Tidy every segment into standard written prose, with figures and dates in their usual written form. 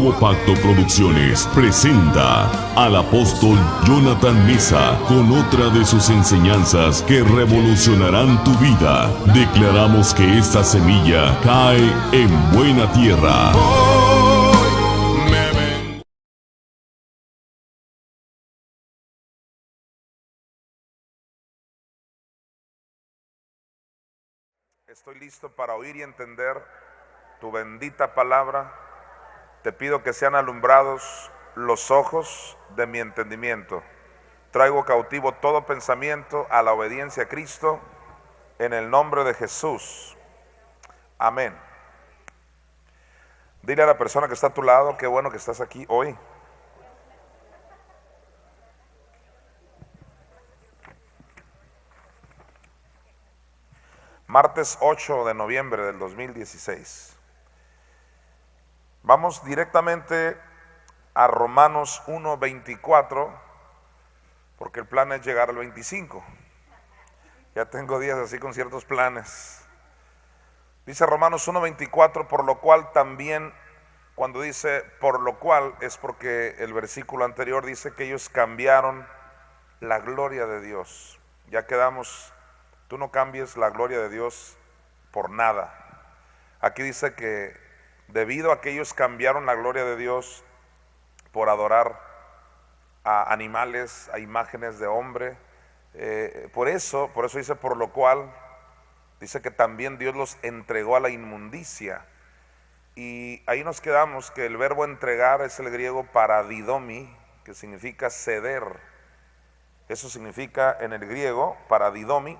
Nuevo Pacto Producciones presenta al apóstol Jonathan Meza con otra de sus enseñanzas que revolucionarán tu vida. Declaramos que esta semilla cae en buena tierra. Estoy listo para oír y entender tu bendita palabra. Te pido que sean alumbrados los ojos de mi entendimiento. Traigo cautivo todo pensamiento a la obediencia a Cristo, en el nombre de Jesús. Amén. Dile a la persona que está a tu lado, qué bueno que estás aquí hoy. Martes 8 de noviembre del 2016. Vamos directamente a Romanos 1:24, porque el plan es llegar al 25. Ya tengo días así con ciertos planes. Dice Romanos 1:24, por lo cual también, cuando dice por lo cual, es porque el versículo anterior dice que ellos cambiaron la gloria de Dios. Ya quedamos. Tú no cambies la gloria de Dios por nada. Aquí dice que debido a que ellos cambiaron la gloria de Dios por adorar a animales, a imágenes de hombre, por eso dice por lo cual, dice que también Dios los entregó a la inmundicia. Y ahí nos quedamos que el verbo entregar es el griego paradidomi, que significa ceder. Eso significa en el griego paradidomi,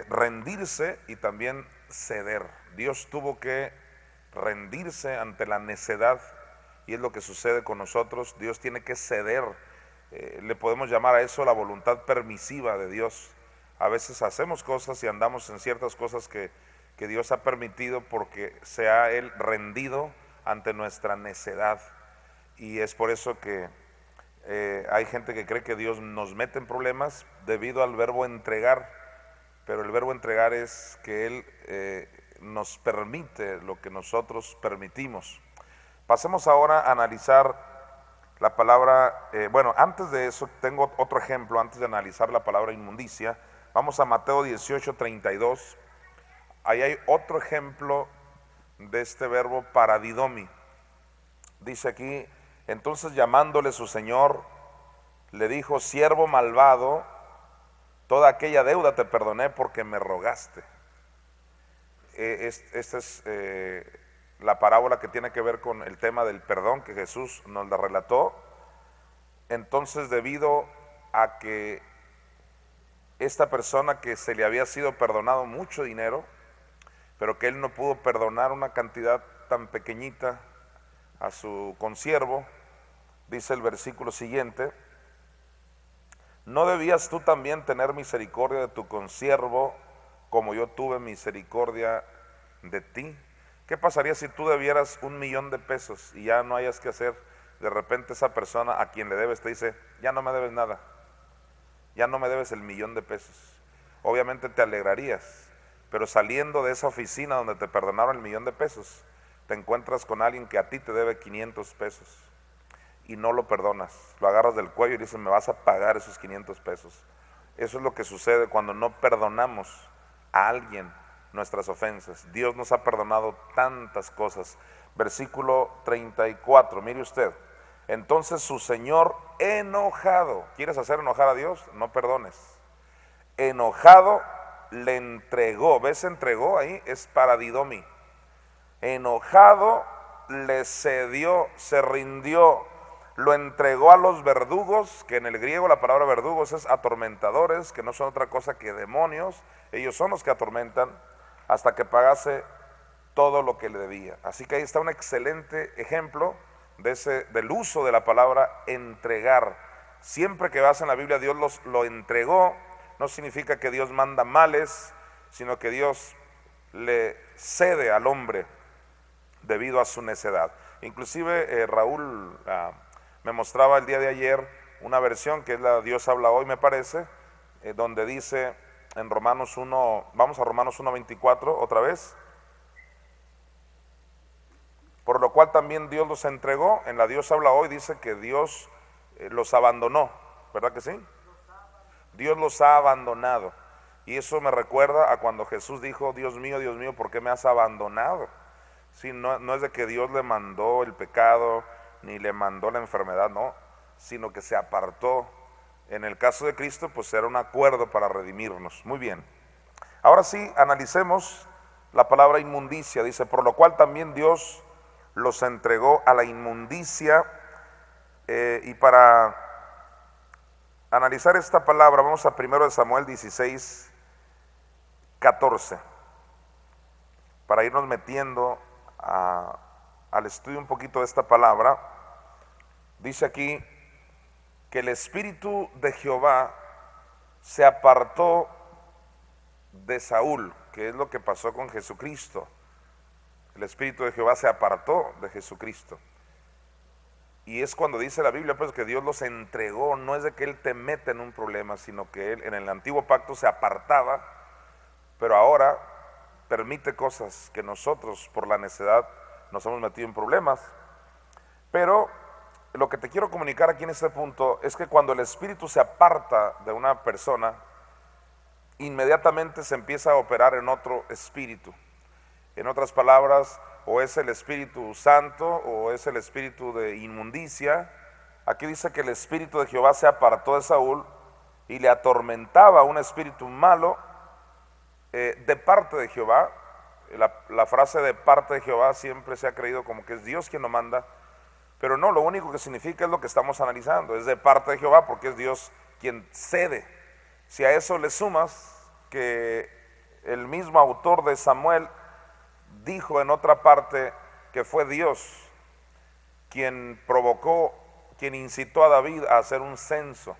rendirse y también ceder. Dios tuvo que rendirse ante la necedad, y es lo que sucede con nosotros. Dios tiene que ceder. Le podemos llamar a eso la voluntad permisiva de Dios. A veces hacemos cosas y andamos en ciertas cosas que Dios ha permitido porque se ha Él rendido ante nuestra necedad, y es por eso que hay gente que cree que Dios nos mete en problemas debido al verbo entregar. Pero el verbo entregar es que Él nos permite lo que nosotros permitimos. Pasemos ahora a analizar la palabra, antes de eso tengo otro ejemplo, antes de analizar la palabra inmundicia. Vamos a Mateo 18:32. Ahí hay otro ejemplo de este verbo paradidomi. Dice aquí, entonces llamándole su señor, le dijo, siervo malvado, toda aquella deuda te perdoné porque me rogaste. Esta es la parábola que tiene que ver con el tema del perdón que Jesús nos la relató. Entonces, debido a que esta persona que se le había sido perdonado mucho dinero, pero que él no pudo perdonar una cantidad tan pequeñita a su consiervo, dice el versículo siguiente, ¿no debías tú también tener misericordia de tu consiervo como yo tuve misericordia de ti? ¿Qué pasaría si tú debieras $1,000,000 y ya no hayas que hacer? De repente esa persona a quien le debes te dice, ya no me debes nada, ya no me debes el $1,000,000. Obviamente te alegrarías, pero saliendo de esa oficina donde te perdonaron el $1,000,000, te encuentras con alguien que a ti te debe $500. Y no lo perdonas, lo agarras del cuello y dices, me vas a pagar esos $500. Eso es lo que sucede cuando no perdonamos a alguien nuestras ofensas. Dios nos ha perdonado tantas cosas. Versículo 34, mire usted. Entonces su señor enojado, ¿quieres hacer enojar a Dios? No perdones. Enojado le entregó, ¿ves? Entregó ahí, es paradidomi. Enojado le cedió, se rindió, lo entregó a los verdugos, que en el griego la palabra verdugos es atormentadores, que no son otra cosa que demonios. Ellos son los que atormentan, hasta que pagase todo lo que le debía. Así que ahí está un excelente ejemplo del uso de la palabra entregar. Siempre que vas en la Biblia, Dios lo entregó. No significa que Dios manda males, sino que Dios le cede al hombre debido a su necedad. Inclusive Raúl me mostraba el día de ayer una versión que es la Dios habla hoy, me parece, donde dice en Romanos 1, vamos a Romanos 1:24 otra vez. por lo cual también Dios los entregó. En la Dios habla hoy dice que Dios los abandonó, ¿verdad que sí? Dios los ha abandonado. Y eso me recuerda a cuando Jesús dijo, Dios mío, ¿por qué me has abandonado? Sí, no es de que Dios le mandó el pecado, ni le mandó la enfermedad, no, sino que se apartó. En el caso de Cristo, pues era un acuerdo para redimirnos. Muy bien. Ahora sí, analicemos la palabra inmundicia. Dice, por lo cual también Dios los entregó a la inmundicia. Y para analizar esta palabra, vamos a 1 Samuel 16, 14, para irnos metiendo al estudio un poquito de esta palabra. Dice aquí que el Espíritu de Jehová se apartó de Saúl, que es lo que pasó con Jesucristo. El Espíritu de Jehová se apartó de Jesucristo. Y es cuando dice la Biblia, pues, que Dios los entregó. No es de que Él te meta en un problema, sino que Él en el antiguo pacto se apartaba, pero ahora permite cosas que nosotros por la necedad nos hemos metido en problemas. Pero lo que te quiero comunicar aquí en este punto es que cuando el Espíritu se aparta de una persona, inmediatamente se empieza a operar en otro espíritu. En otras palabras, o es el Espíritu Santo o es el espíritu de inmundicia. Aquí dice que el Espíritu de Jehová se apartó de Saúl y le atormentaba un espíritu malo de parte de Jehová. La frase de parte de Jehová siempre se ha creído como que es Dios quien lo manda, pero no, lo único que significa es lo que estamos analizando, es de parte de Jehová porque es Dios quien cede. Si a eso le sumas que el mismo autor de Samuel dijo en otra parte que fue Dios quien provocó, quien incitó a David a hacer un censo.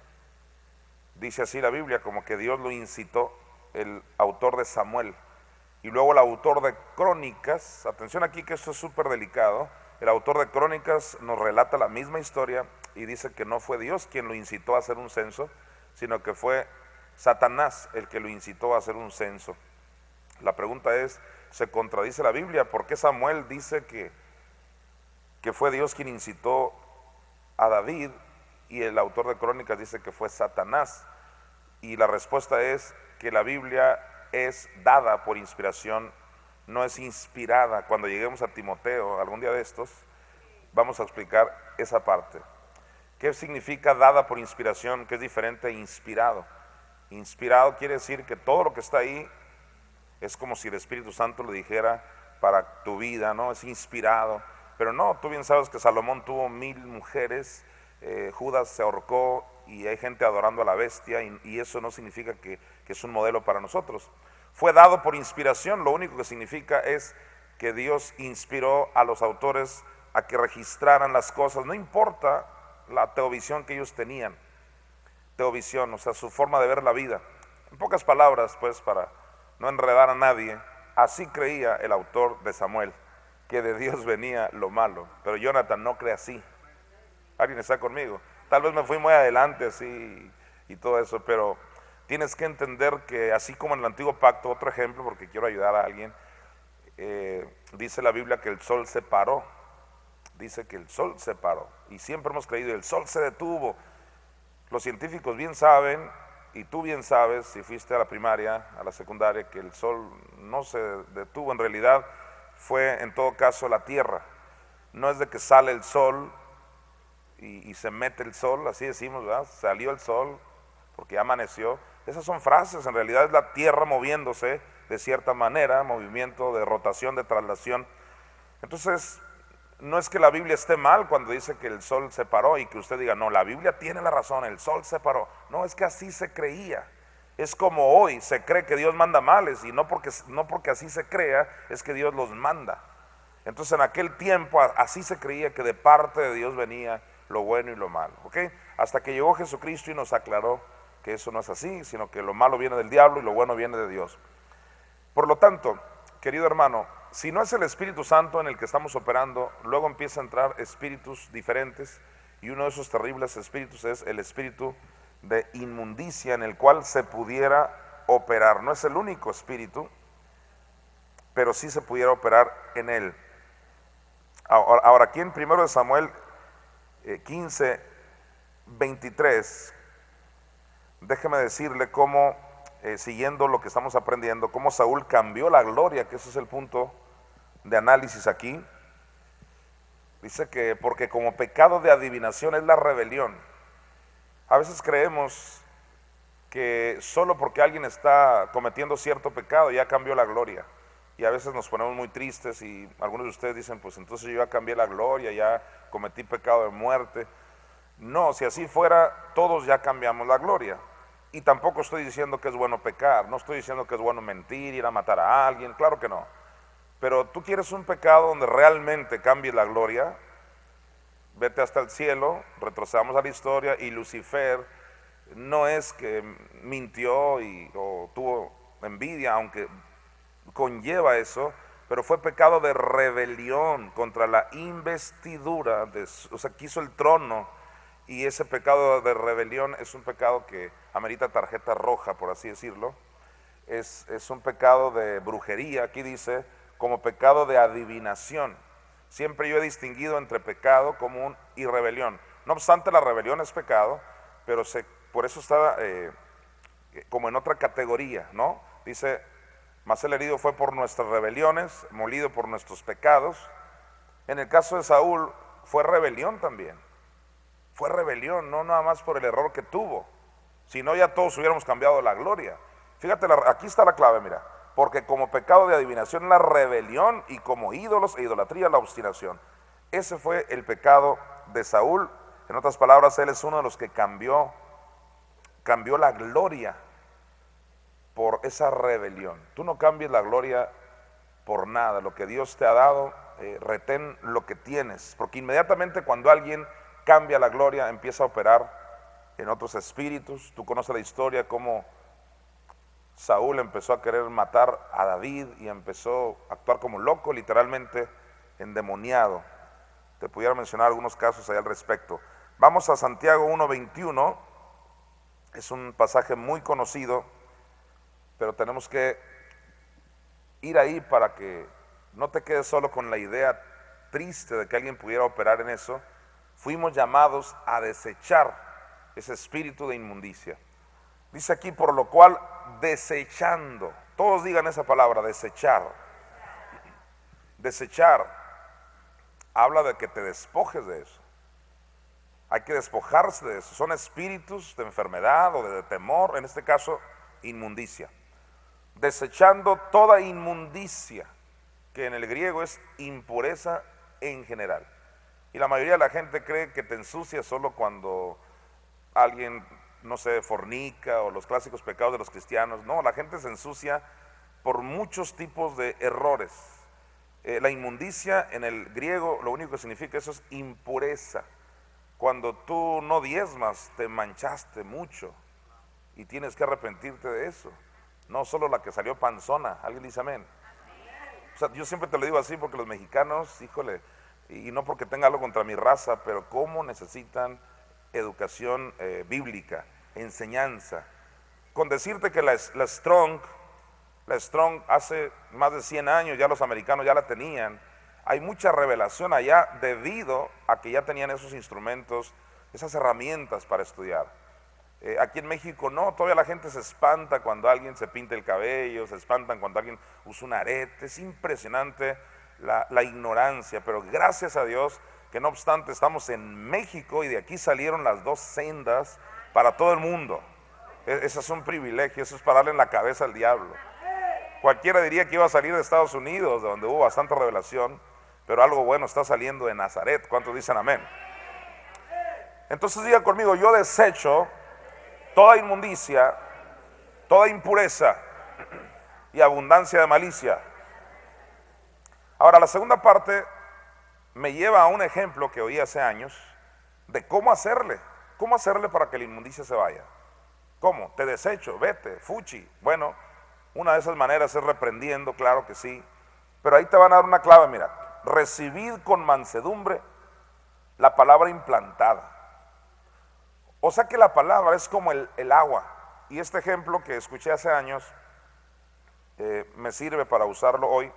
Dice así la Biblia, como que Dios lo incitó, el autor de Samuel. Y luego el autor de Crónicas, atención aquí que esto es súper delicado, el autor de Crónicas nos relata la misma historia y dice que no fue Dios quien lo incitó a hacer un censo, sino que fue Satanás el que lo incitó a hacer un censo. La pregunta es, ¿se contradice la Biblia? ¿Por qué Samuel dice que fue Dios quien incitó a David y el autor de Crónicas dice que fue Satanás? Y la respuesta es que la Biblia es dada por inspiración, no es inspirada. Cuando lleguemos a Timoteo, algún día de estos, vamos a explicar esa parte. ¿Qué significa dada por inspiración? Que es diferente a inspirado. Inspirado quiere decir que todo lo que está ahí es como si el Espíritu Santo lo dijera para tu vida, ¿no? Es inspirado. Pero no, tú bien sabes que Salomón tuvo 1000 mujeres, Judas se ahorcó y hay gente adorando a la bestia y eso no significa que es un modelo para nosotros. Fue dado por inspiración, lo único que significa es que Dios inspiró a los autores a que registraran las cosas, no importa la teovisión que ellos tenían, teovisión, o sea, su forma de ver la vida. En pocas palabras, pues, para no enredar a nadie, así creía el autor de Samuel, que de Dios venía lo malo, pero Jonathan no cree así. ¿Alguien está conmigo? Tal vez me fui muy adelante así y todo eso, pero tienes que entender que así como en el antiguo pacto, otro ejemplo, porque quiero ayudar a alguien, dice la Biblia que el sol se paró, dice que el sol se paró, y siempre hemos creído, el sol se detuvo. Los científicos bien saben, y tú bien sabes, si fuiste a la primaria, a la secundaria, que el sol no se detuvo, en realidad fue en todo caso la tierra. No es de que sale el sol y se mete el sol, así decimos, ¿verdad? Salió el sol porque ya amaneció. Esas son frases, en realidad es la tierra moviéndose de cierta manera, movimiento de rotación, de traslación. Entonces, no es que la Biblia esté mal cuando dice que el sol se paró y que usted diga, no, la Biblia tiene la razón, el sol se paró. No, es que así se creía. Es como hoy se cree que Dios manda males y no porque así se crea, es que Dios los manda. Entonces en aquel tiempo así se creía que de parte de Dios venía lo bueno y lo malo, ¿ok? Hasta que llegó Jesucristo y nos aclaró que eso no es así, sino que lo malo viene del diablo y lo bueno viene de Dios. Por lo tanto, querido hermano, si no es el Espíritu Santo en el que estamos operando, luego empieza a entrar espíritus diferentes y uno de esos terribles espíritus es el espíritu de inmundicia en el cual se pudiera operar. No es el único espíritu, pero sí se pudiera operar en él. Ahora aquí en 1 de Samuel 15, 23, déjeme decirle cómo, siguiendo lo que estamos aprendiendo, cómo Saúl cambió la gloria, que ese es el punto de análisis aquí. Dice que porque como pecado de adivinación es la rebelión. A veces creemos que solo porque alguien está cometiendo cierto pecado ya cambió la gloria. Y a veces nos ponemos muy tristes y algunos de ustedes dicen, pues entonces yo ya cambié la gloria, ya cometí pecado de muerte. No, si así fuera, todos ya cambiamos la gloria. Y tampoco estoy diciendo que es bueno pecar, no estoy diciendo que es bueno mentir, ir a matar a alguien, claro que no. Pero tú quieres un pecado donde realmente cambie la gloria, vete hasta el cielo, retrocedamos a la historia, y Lucifer no es que mintió o tuvo envidia, aunque conlleva eso, pero fue pecado de rebelión contra la investidura, o sea, quiso el trono, y ese pecado de rebelión es un pecado que amerita tarjeta roja, por así decirlo. Es un pecado de brujería, aquí dice, como pecado de adivinación. Siempre yo he distinguido entre pecado común y rebelión. No obstante, la rebelión es pecado, pero por eso está como en otra categoría, ¿no? Dice, mas el herido fue por nuestras rebeliones, molido por nuestros pecados. En el caso de Saúl fue rebelión también. Fue rebelión, no nada más por el error que tuvo, sino ya todos hubiéramos cambiado la gloria. Fíjate, aquí está la clave, mira. Porque como pecado de adivinación la rebelión, y como ídolos e idolatría la obstinación. Ese fue el pecado de Saúl. En otras palabras, él es uno de los que cambió la gloria por esa rebelión. Tú no cambies la gloria por nada. Lo que Dios te ha dado, retén lo que tienes, porque inmediatamente cuando alguien cambia la gloria, empieza a operar en otros espíritus. Tú conoces la historia, cómo Saúl empezó a querer matar a David y empezó a actuar como loco, literalmente endemoniado. Te pudiera mencionar algunos casos ahí al respecto. Vamos a Santiago 1:21, es un pasaje muy conocido, pero tenemos que ir ahí para que no te quedes solo con la idea triste de que alguien pudiera operar en eso. Fuimos llamados a desechar ese espíritu de inmundicia. Dice aquí, por lo cual, desechando, todos digan esa palabra, desechar. Desechar habla de que te despojes de eso. Hay que despojarse de eso. Son espíritus de enfermedad o de temor, en este caso, inmundicia. Desechando toda inmundicia, que en el griego es impureza en general. Y la mayoría de la gente cree que te ensucia solo cuando alguien, no sé, fornica o los clásicos pecados de los cristianos. No, la gente se ensucia por muchos tipos de errores. La inmundicia en el griego lo único que significa eso es impureza. Cuando tú no diezmas, te manchaste mucho y tienes que arrepentirte de eso. No solo la que salió panzona, alguien dice amén. O sea, yo siempre te lo digo así porque los mexicanos, híjole, y no porque tenga algo contra mi raza, pero cómo necesitan educación bíblica, enseñanza. Con decirte que la Strong hace más de 100 años ya los americanos ya la tenían. Hay mucha revelación allá debido a que ya tenían esos instrumentos, esas herramientas para estudiar. Aquí en México no, todavía la gente se espanta cuando alguien se pinta el cabello, se espantan cuando alguien usa un arete. Es impresionante la ignorancia, pero gracias a Dios que no obstante estamos en México y de aquí salieron las dos sendas para todo el mundo. Ese es un privilegio, eso es para darle en la cabeza al diablo. Cualquiera diría que iba a salir de Estados Unidos, de donde hubo bastante revelación, pero algo bueno está saliendo de Nazaret. ¿Cuántos dicen amén? Entonces diga conmigo, yo desecho toda inmundicia, toda impureza y abundancia de malicia. Ahora, la segunda parte me lleva a un ejemplo que oí hace años de cómo hacerle para que la inmundicia se vaya. ¿Cómo? Te desecho, vete, fuchi. Bueno, una de esas maneras es reprendiendo, claro que sí, pero ahí te van a dar una clave, mira, recibid con mansedumbre la palabra implantada. O sea que la palabra es como el agua, y este ejemplo que escuché hace años me sirve para usarlo hoy.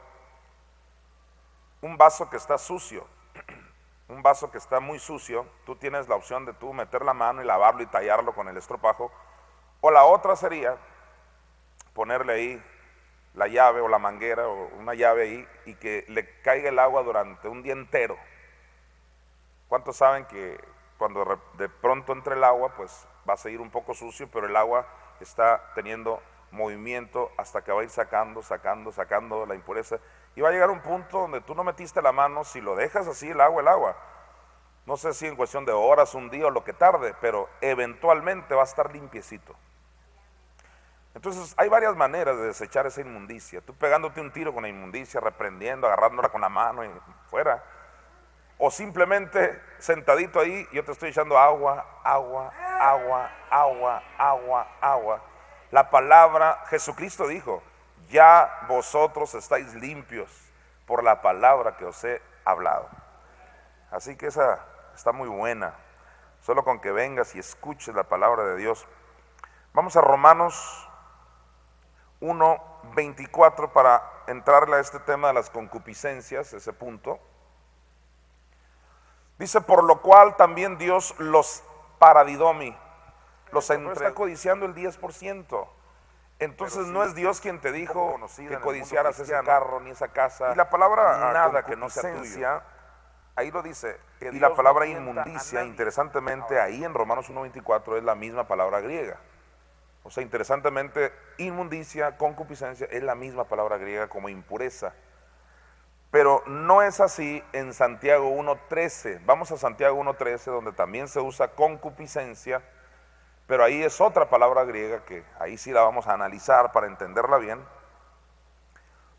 Un vaso que está sucio, un vaso que está muy sucio, tú tienes la opción de tú meter la mano y lavarlo y tallarlo con el estropajo, o la otra sería ponerle ahí la llave o la manguera o una llave ahí y que le caiga el agua durante un día entero. ¿Cuántos saben que cuando de pronto entre el agua, pues va a seguir un poco sucio, pero el agua está teniendo movimiento hasta que va a ir sacando la impureza, y va a llegar un punto donde tú no metiste la mano, si lo dejas así el agua, no sé si en cuestión de horas, un día o lo que tarde, pero eventualmente va a estar limpiecito. Entonces hay varias maneras de desechar esa inmundicia, tú pegándote un tiro con la inmundicia, reprendiendo, agarrándola con la mano y fuera, o simplemente sentadito ahí, yo te estoy echando agua. La palabra, Jesucristo dijo, ya vosotros estáis limpios por la palabra que os he hablado. Así que esa está muy buena, solo con que vengas y escuches la palabra de Dios. Vamos a Romanos 1:24 para entrarle a este tema de las concupiscencias, ese punto. Dice, por lo cual también Dios los paradidomi, los está codiciando el 10%. Entonces sí, no es Dios quien te dijo que codiciaras ese carro ni esa casa. Y la palabra nada que no sea tuya, ahí lo dice. Y la palabra inmundicia, interesantemente, ahí en Romanos 1:24 es la misma palabra griega. O sea, interesantemente, inmundicia, concupiscencia, es la misma palabra griega como impureza. Pero no es así en Santiago 1:13. Vamos a Santiago 1:13, donde también se usa concupiscencia, pero ahí es otra palabra griega que ahí sí la vamos a analizar para entenderla bien.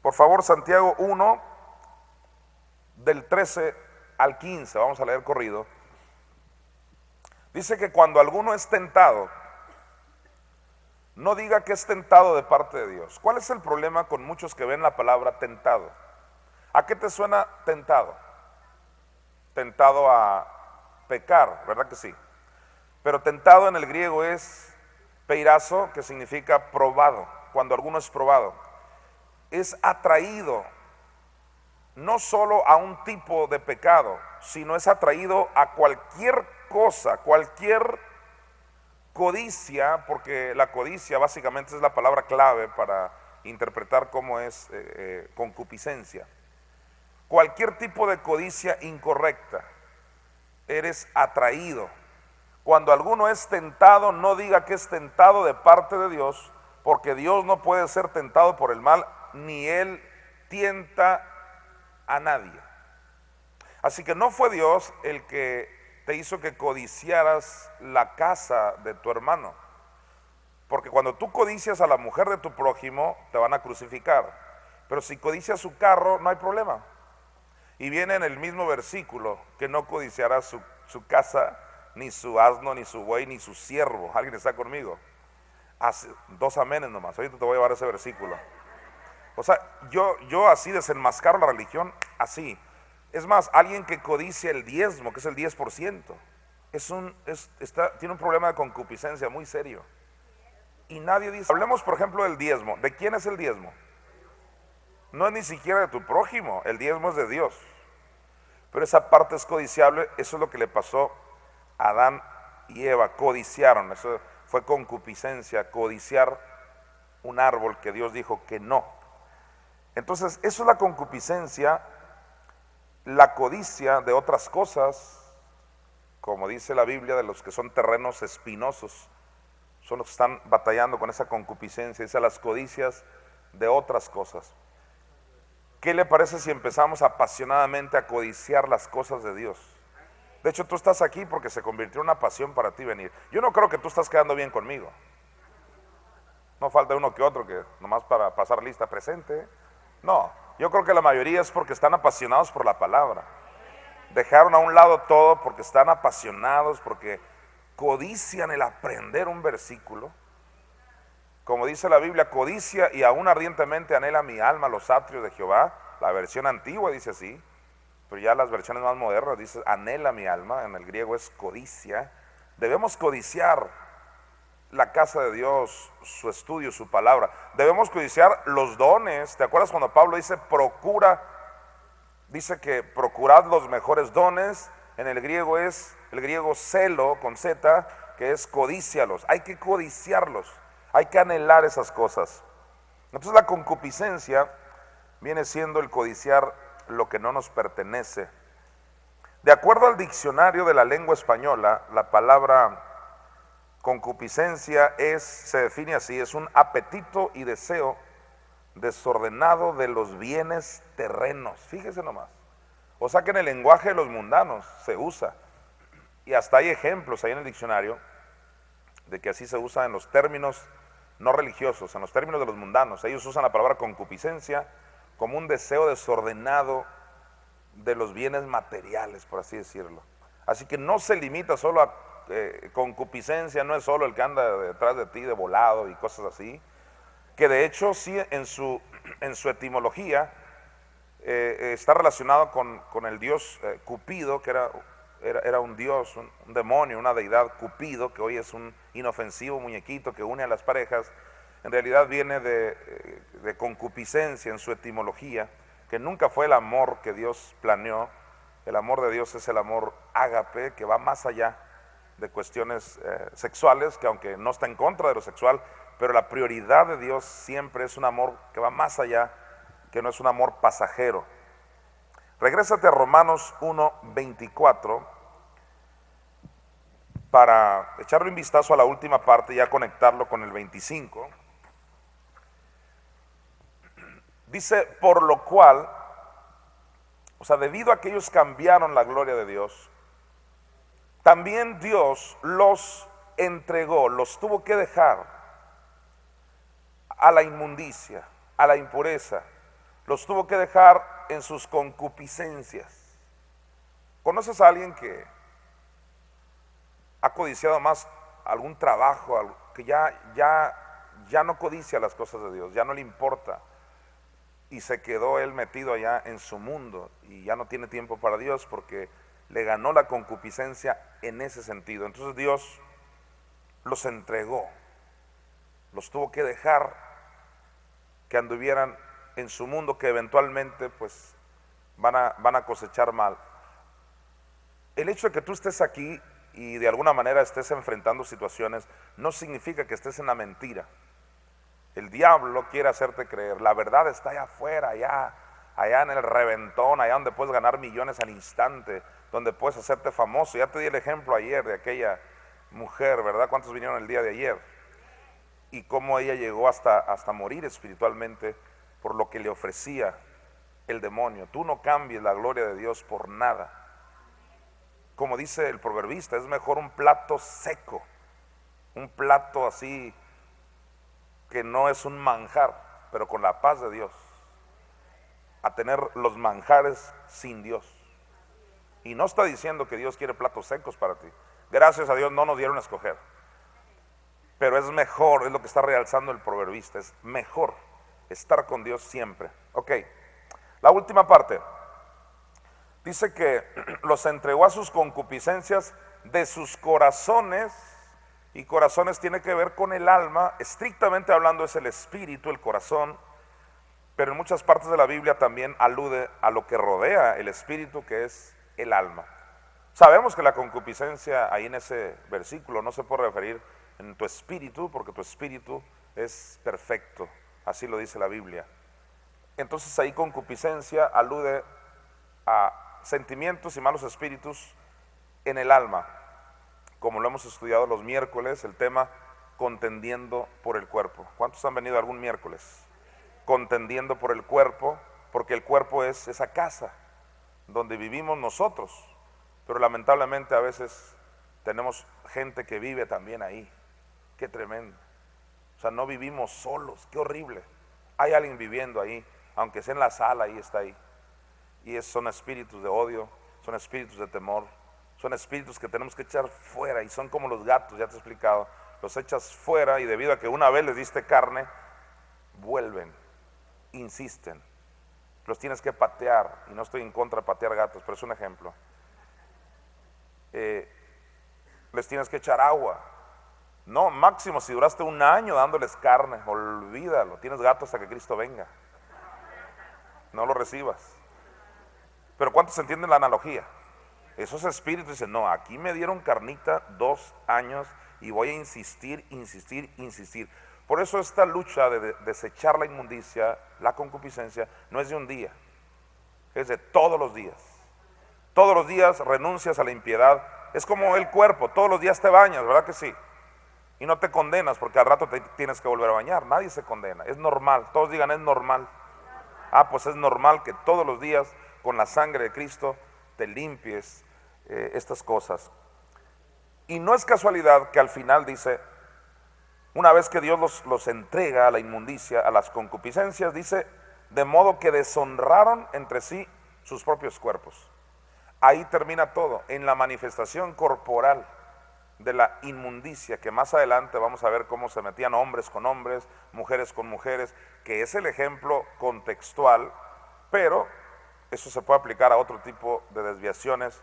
Por favor, Santiago 1, del 13 al 15, vamos a leer corrido. Dice que cuando alguno es tentado, no diga que es tentado de parte de Dios. ¿Cuál es el problema con muchos que ven la palabra tentado? ¿A qué te suena tentado? Tentado a pecar, ¿verdad que sí? Pero tentado en el griego es peirazo, que significa probado. Cuando alguno es probado, es atraído no solo a un tipo de pecado, sino es atraído a cualquier cosa, cualquier codicia, porque la codicia básicamente es la palabra clave para interpretar cómo es concupiscencia. Cualquier tipo de codicia incorrecta, eres atraído. Cuando alguno es tentado, no diga que es tentado de parte de Dios, porque Dios no puede ser tentado por el mal, ni Él tienta a nadie. Así que no fue Dios el que te hizo que codiciaras la casa de tu hermano, porque cuando tú codicias a la mujer de tu prójimo, te van a crucificar, pero si codicias su carro, no hay problema. Y viene en el mismo versículo que no codiciarás su casa, ni su asno, ni su buey, ni su siervo. ¿Alguien está conmigo? Dos amenes nomás, ahorita te voy a llevar ese versículo. O sea, yo así desenmascaro la religión, así. Es más, alguien que codicia el diezmo, que es el 10%, tiene un problema de concupiscencia muy serio. Y nadie dice, hablemos por ejemplo del diezmo. ¿De quién es el diezmo? No es ni siquiera de tu prójimo, el diezmo es de Dios. Pero esa parte es codiciable, eso es lo que le pasó a Adán y Eva, codiciaron, eso fue concupiscencia, codiciar un árbol que Dios dijo que no. Entonces, eso es la concupiscencia, la codicia de otras cosas, como dice la Biblia, de los que son terrenos espinosos, son los que están batallando con esa concupiscencia, dice las codicias de otras cosas. ¿Qué le parece si empezamos apasionadamente a codiciar las cosas de Dios? De hecho, tú estás aquí porque se convirtió en una pasión para ti venir. Yo no creo que tú estás quedando bien conmigo. No falta uno que otro que nomás para pasar lista presente. No, yo creo que la mayoría es porque están apasionados por la palabra. Dejaron a un lado todo porque están apasionados, porque codician el aprender un versículo. Como dice la Biblia, codicia y aún ardientemente anhela mi alma los atrios de Jehová. La versión antigua dice así, pero ya las versiones más modernas dice anhela mi alma, en el griego es codicia. Debemos codiciar la casa de Dios, su estudio, su palabra. Debemos codiciar los dones. ¿Te acuerdas cuando Pablo dice procura? Dice que procurad los mejores dones en el griego es el griego celo con Z, que es codícialos. Hay que codiciarlos, hay que anhelar esas cosas. Entonces la concupiscencia viene siendo el codiciar lo que no nos pertenece. De acuerdo al diccionario de la lengua española, la palabra concupiscencia se define así: es un apetito y deseo desordenado de los bienes terrenos. Fíjese nomás. O sea que en el lenguaje de los mundanos se usa, y hasta hay ejemplos ahí en el diccionario de que así se usa en los términos no religiosos, en los términos de los mundanos. Ellos usan la palabra concupiscencia como un deseo desordenado de los bienes materiales, por así decirlo. Así que no se limita solo a concupiscencia, no es solo el que anda detrás de ti de volado y cosas así, que de hecho sí en su etimología está relacionado con el dios Cupido, que era un dios, un demonio, una deidad. Cupido, que hoy es un inofensivo muñequito que une a las parejas, en realidad viene de concupiscencia en su etimología, que nunca fue el amor que Dios planeó. El amor de Dios es el amor ágape, que va más allá de cuestiones sexuales, que aunque no está en contra de lo sexual, pero la prioridad de Dios siempre es un amor que va más allá, que no es un amor pasajero. Regrésate a Romanos 1:24 para echarle un vistazo a la última parte y ya conectarlo con el 25. Dice, por lo cual, o sea, debido a que ellos cambiaron la gloria de Dios, también Dios los entregó, los tuvo que dejar a la inmundicia, a la impureza, los tuvo que dejar en sus concupiscencias. ¿Conoces a alguien que ha codiciado más algún trabajo, que ya no codicia las cosas de Dios, ya no le importa, y se quedó él metido allá en su mundo y ya no tiene tiempo para Dios porque le ganó la concupiscencia en ese sentido? Entonces Dios los entregó, los tuvo que dejar que anduvieran en su mundo, que eventualmente pues van a cosechar mal. El hecho de que tú estés aquí y de alguna manera estés enfrentando situaciones no significa que estés en la mentira. El diablo quiere hacerte creer, la verdad está allá afuera, allá en el reventón, allá donde puedes ganar millones al instante, donde puedes hacerte famoso. Ya te di el ejemplo ayer de aquella mujer, ¿verdad? ¿Cuántos vinieron el día de ayer? Y cómo ella llegó hasta morir espiritualmente por lo que le ofrecía el demonio. Tú no cambies la gloria de Dios por nada. Como dice el proverbista, es mejor un plato seco, un plato así que no es un manjar, pero con la paz de Dios, a tener los manjares sin Dios. Y no está diciendo que Dios quiere platos secos para ti. Gracias a Dios no nos dieron a escoger. Pero es mejor, es lo que está realzando el proverbista, es mejor estar con Dios siempre. Ok, la última parte. Dice que los entregó a sus concupiscencias de sus corazones, y corazones tiene que ver con el alma, estrictamente hablando es el espíritu, el corazón, pero en muchas partes de la Biblia también alude a lo que rodea el espíritu, que es el alma. Sabemos que la concupiscencia ahí en ese versículo no se puede referir en tu espíritu, porque tu espíritu es perfecto, así lo dice la Biblia. Entonces ahí concupiscencia alude a sentimientos y malos espíritus en el alma, como lo hemos estudiado los miércoles, el tema contendiendo por el cuerpo. ¿Cuántos han venido algún miércoles? Contendiendo por el cuerpo, porque el cuerpo es esa casa donde vivimos nosotros, pero lamentablemente a veces tenemos gente que vive también ahí. Qué tremendo. O sea, no vivimos solos, qué horrible. Hay alguien viviendo ahí, aunque sea en la sala, ahí está ahí. Y son espíritus de odio, son espíritus de temor, son espíritus que tenemos que echar fuera, y son como los gatos, ya te he explicado, los echas fuera y debido a que una vez les diste carne, vuelven, insisten, los tienes que patear, y no estoy en contra de patear gatos, pero es un ejemplo. Les tienes que echar agua. No, máximo si duraste un año dándoles carne, olvídalo, tienes gato hasta que Cristo venga, no lo recibas. Pero ¿cuántos entienden la analogía? Esos espíritus dicen, no, aquí me dieron carnita 2 años y voy a insistir, insistir, insistir. Por eso esta lucha de desechar la inmundicia, la concupiscencia, no es de un día, es de todos los días. Todos los días renuncias a la impiedad. Es como el cuerpo, todos los días te bañas, ¿verdad que sí? Y no te condenas porque al rato te tienes que volver a bañar. Nadie se condena, es normal. Todos digan, es normal. Ah, pues es normal que todos los días con la sangre de Cristo te limpies estas cosas. Y no es casualidad que al final dice, una vez que Dios los entrega a la inmundicia, a las concupiscencias, dice, de modo que deshonraron entre sí sus propios cuerpos. Ahí termina todo, en la manifestación corporal de la inmundicia, que más adelante vamos a ver cómo se metían hombres con hombres, mujeres con mujeres, que es el ejemplo contextual, pero eso se puede aplicar a otro tipo de desviaciones,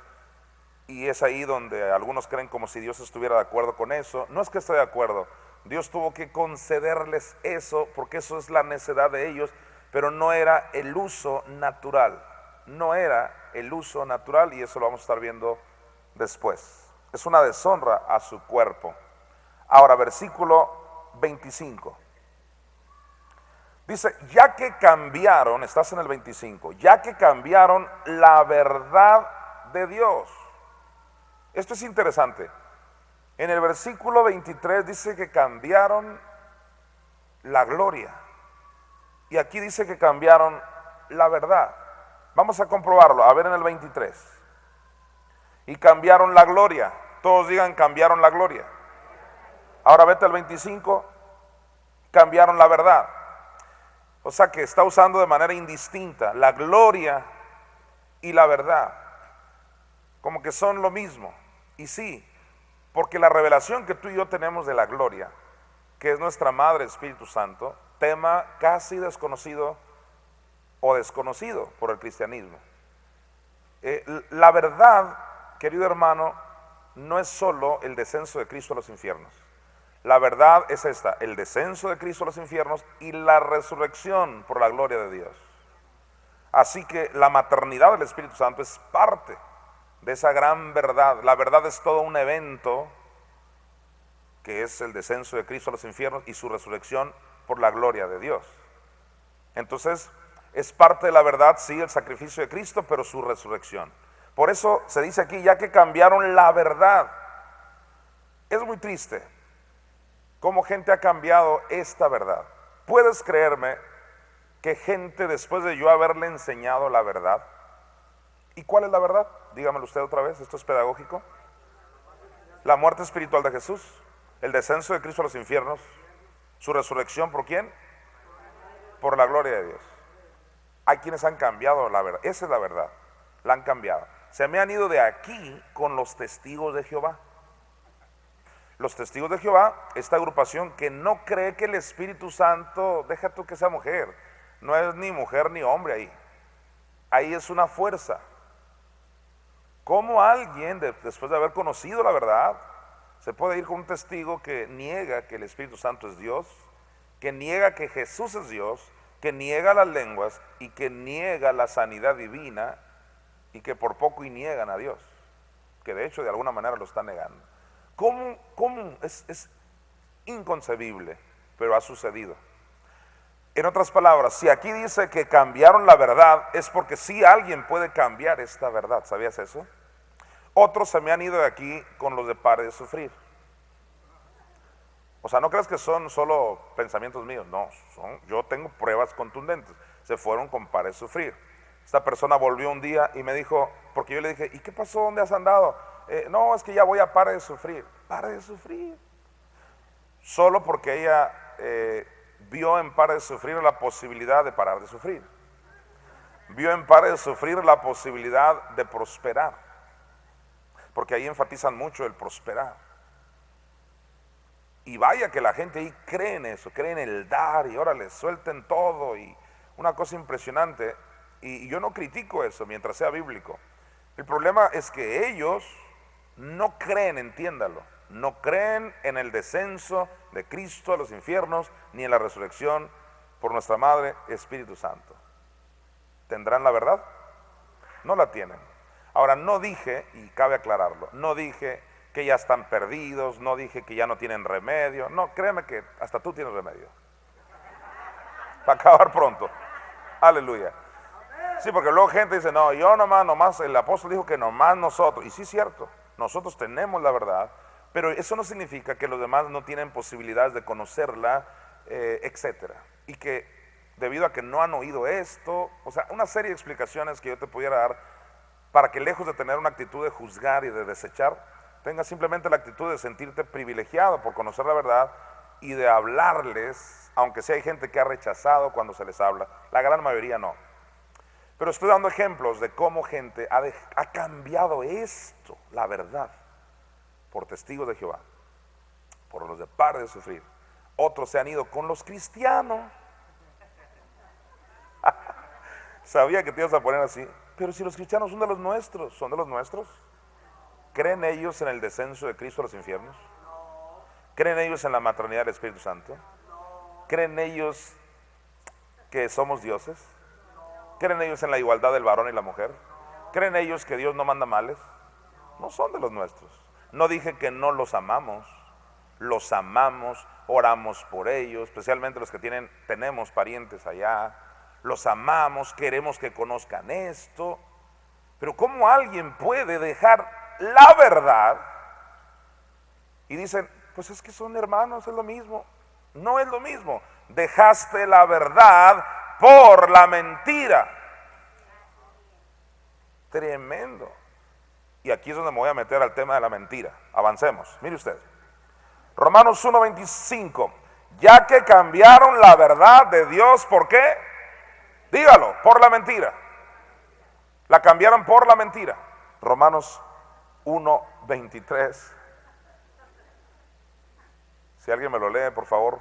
y es ahí donde algunos creen como si Dios estuviera de acuerdo con eso. No es que esté de acuerdo, Dios tuvo que concederles eso, porque eso es la necedad de ellos, pero no era el uso natural, no era el uso natural, y eso lo vamos a estar viendo después. Es una deshonra a su cuerpo. Ahora, versículo 25. Dice, ya que cambiaron, estás en el 25, ya que cambiaron la verdad de Dios. Esto es interesante. En el versículo 23 dice que cambiaron la gloria. Y aquí dice que cambiaron la verdad. Vamos a comprobarlo, a ver en el 23. Y cambiaron la gloria. Todos digan, cambiaron la gloria. Ahora vete al 25, cambiaron la verdad. O sea que está usando de manera indistinta la gloria y la verdad, como que son lo mismo. Y sí, porque la revelación que tú y yo tenemos de la gloria, que es nuestra Madre Espíritu Santo, tema casi desconocido o desconocido por el cristianismo. La verdad, querido hermano, no es solo el descenso de Cristo a los infiernos. La verdad es esta, el descenso de Cristo a los infiernos y la resurrección por la gloria de Dios. Así que la maternidad del Espíritu Santo es parte de esa gran verdad. La verdad es todo un evento que es el descenso de Cristo a los infiernos y su resurrección por la gloria de Dios. Entonces, es parte de la verdad, sí, el sacrificio de Cristo, pero su resurrección. Por eso se dice aquí, ya que cambiaron la verdad. Es muy triste cómo gente ha cambiado esta verdad. ¿Puedes creerme que gente, después de yo haberle enseñado la verdad? ¿Y cuál es la verdad? Dígamelo usted otra vez, esto es pedagógico. La muerte espiritual de Jesús, el descenso de Cristo a los infiernos, su resurrección, ¿por quién? Por la gloria de Dios. Hay quienes han cambiado la verdad, esa es la verdad, la han cambiado. Se me han ido de aquí con los testigos de Jehová. Los testigos de Jehová, esta agrupación que no cree que el Espíritu Santo, deja tú que sea mujer, no es ni mujer ni hombre ahí. Ahí es una fuerza. ¿Cómo alguien, después de haber conocido la verdad, se puede ir con un testigo que niega que el Espíritu Santo es Dios, que niega que Jesús es Dios, que niega las lenguas y que niega la sanidad divina y que por poco y niegan a Dios, que de hecho de alguna manera lo están negando? ¿Cómo? Es inconcebible, pero ha sucedido. En otras palabras, si aquí dice que cambiaron la verdad, es porque sí alguien puede cambiar esta verdad. ¿Sabías eso? Otros se me han ido de aquí con los de pare de sufrir. O sea, no creas que son solo pensamientos míos, no, yo tengo pruebas contundentes. Se fueron con pare de sufrir. Esta persona volvió un día y me dijo, porque yo le dije, ¿y qué pasó? ¿Dónde has andado? No, es que ya voy a pare de sufrir. Pare de sufrir. Solo porque ella vio en pare de sufrir la posibilidad de parar de sufrir. Vio en pare de sufrir la posibilidad de prosperar. Porque ahí enfatizan mucho el prosperar. Y vaya que la gente ahí cree en eso, cree en el dar y órale, suelten todo y una cosa impresionante. Y yo no critico eso mientras sea bíblico. El problema es que ellos no creen, entiéndalo, no creen en el descenso de Cristo a los infiernos ni en la resurrección por nuestra Madre Espíritu Santo. ¿Tendrán la verdad? No la tienen. Ahora, no dije, y cabe aclararlo, no dije que ya están perdidos, no dije que ya no tienen remedio. No, créeme que hasta tú tienes remedio. Para acabar pronto. Aleluya. Sí, porque luego gente dice, no, yo nomás, el apóstol dijo que nomás nosotros. Y sí es cierto, nosotros tenemos la verdad, pero eso no significa que los demás no tienen posibilidades de conocerla, etcétera. Y que debido a que no han oído esto, o sea, una serie de explicaciones que yo te pudiera dar para que lejos de tener una actitud de juzgar y de desechar, tengas simplemente la actitud de sentirte privilegiado por conocer la verdad y de hablarles, aunque sí hay gente que ha rechazado cuando se les habla, la gran mayoría no. Pero estoy dando ejemplos de cómo gente ha cambiado esto, la verdad, por testigos de Jehová, por los de par de sufrir. Otros se han ido con los cristianos. Sabía que te ibas a poner así. Pero si los cristianos son de los nuestros, ¿son de los nuestros? ¿Creen ellos en el descenso de Cristo a los infiernos? ¿Creen ellos en la maternidad del Espíritu Santo? ¿Creen ellos que somos dioses? ¿Creen ellos en la igualdad del varón y la mujer? ¿Creen ellos que Dios no manda males? No son de los nuestros. No dije que no los amamos, oramos por ellos, especialmente los que tenemos parientes allá, los amamos, queremos que conozcan esto, pero ¿cómo alguien puede dejar la verdad y dicen, pues es que son hermanos, es lo mismo? No es lo mismo, dejaste la verdad por la mentira. Tremendo. Y aquí es donde me voy a meter al tema de la mentira. Avancemos, mire usted. Romanos 1:25. Ya que cambiaron la verdad de Dios, ¿por qué? Dígalo, por la mentira. La cambiaron por la mentira. Romanos 1:23. Si alguien me lo lee, por favor,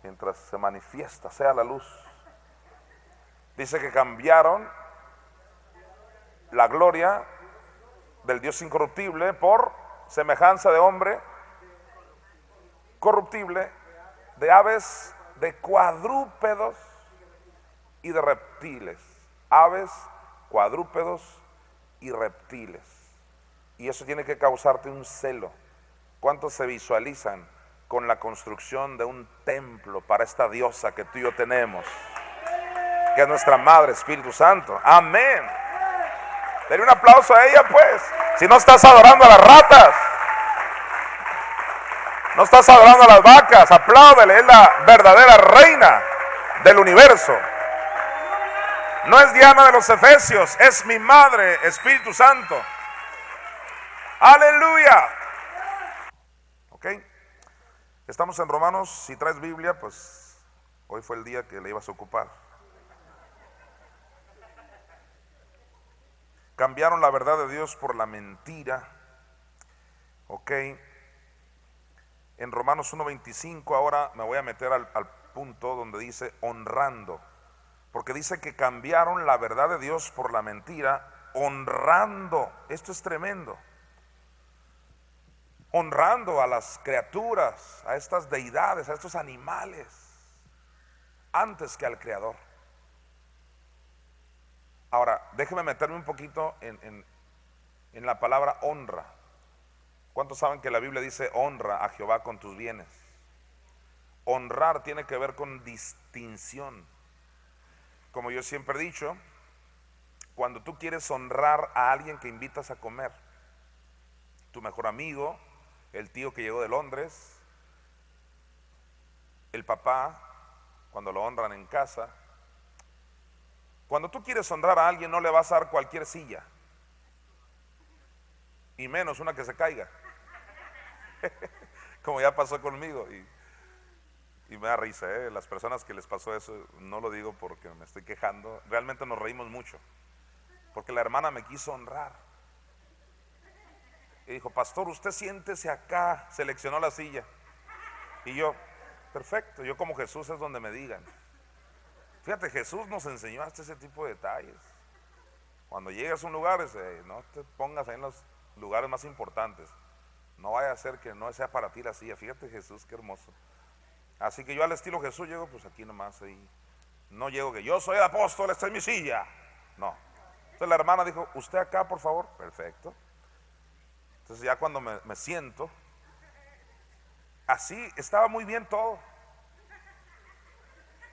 mientras se manifiesta, sea la luz. Dice que cambiaron la gloria del Dios incorruptible por semejanza de hombre corruptible, de aves, de cuadrúpedos y de reptiles. Aves, cuadrúpedos y reptiles. Y eso tiene que causarte un celo. ¿Cuántos se visualizan con la construcción de un templo para esta diosa que tú y yo tenemos, que es nuestra Madre Espíritu Santo? Amén. Denle un aplauso a ella, pues. Si no estás adorando a las ratas, no estás adorando a las vacas, apláudele, es la verdadera reina del universo. No es Diana de los Efesios, es mi Madre Espíritu Santo. Aleluya. Ok, estamos en Romanos. Si traes Biblia, pues hoy fue el día que le ibas a ocupar. Cambiaron la verdad de Dios por la mentira. Ok, en Romanos 1:25 ahora me voy a meter al punto donde dice honrando, porque dice que cambiaron la verdad de Dios por la mentira, honrando. Esto es tremendo. Honrando a las criaturas, a estas deidades, a estos animales, antes que al Creador. Ahora, déjeme meterme un poquito en la palabra honra. ¿Cuántos saben que la Biblia dice honra a Jehová con tus bienes? Honrar tiene que ver con distinción. Como yo siempre he dicho, cuando tú quieres honrar a alguien que invitas a comer, tu mejor amigo, el tío que llegó de Londres, el papá, cuando lo honran en casa. Cuando tú quieres honrar a alguien, no le vas a dar cualquier silla, y menos una que se caiga, como ya pasó conmigo, y me da risa, las personas que les pasó eso, no lo digo porque me estoy quejando, realmente nos reímos mucho, porque la hermana me quiso honrar, y dijo, pastor, usted siéntese acá, seleccionó la silla, y yo, perfecto, yo como Jesús es donde me digan. Fíjate, Jesús nos enseñó hasta ese tipo de detalles. Cuando llegas a un lugar, no te pongas ahí en los lugares más importantes, no vaya a ser que no sea para ti la silla. Fíjate, Jesús, qué hermoso. Así que yo al estilo Jesús llego, pues aquí nomás ahí. No llego que yo soy el apóstol, esta es mi silla. No, Entonces la hermana dijo, usted acá por favor. Perfecto. Entonces ya cuando me siento, así estaba muy bien todo.